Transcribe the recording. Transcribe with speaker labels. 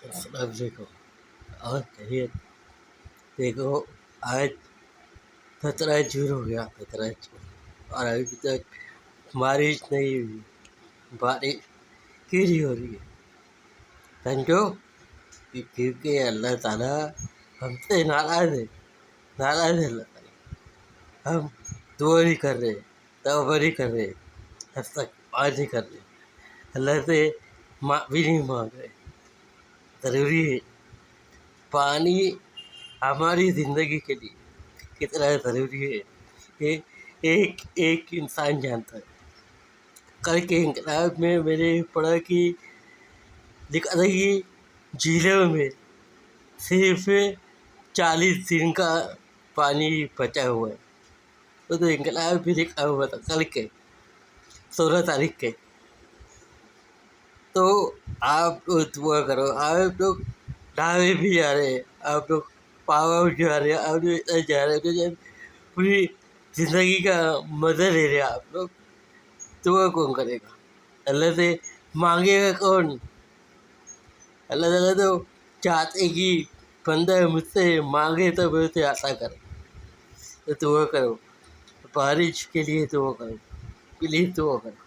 Speaker 1: السلام علیکم اور خیریت؟ دیکھو آج 15 جون ہو گیا، 15 جون، اور ابھی تک بارش نہیں ہوئی. بارش کیوں نہیں ہو رہی ہے؟ سمجھو کیونکہ اللہ تعالیٰ ہم سے ناراض ہے، ناراض ہے اللہ تعالیٰ. ہم دعا نہیں کر رہے، توبہ نہیں کر رہے، استغفار نہیں کر رہے، اللہ سے معافی نہیں مانگ رہے. ضروری ہے پانی ہماری زندگی کے لیے کتنا ضروری ہے یہ ایک ایک انسان جانتا ہے. کل کے انقلاب میں میں نے پڑھا کہ لکھا تھا کہ جھیلوں میں صرف 40 دن کا پانی بچا ہوا ہے. تو انقلاب بھی لکھا ہوا تھا کل کے 16 تاریخ کے. تو آپ لوگ دعا کرو. آپ لوگ ڈھاوے بھی جا رہے ہیں، آپ لوگ پاوا بھی جا رہے ہیں، آپ لوگ ادھر جا رہے ہیں، پوری زندگی کا مزہ لے رہے ہیں. آپ لوگ دعا کون کرے گا؟ اللہ سے مانگے گا کون؟ اللہ تعالیٰ تو چاہتے کہ بندہ مجھ سے مانگے تو میں اسے عطا کرے. تو دعا کرو، بارش کے لیے دعا کرو، پلیز دعا کرو.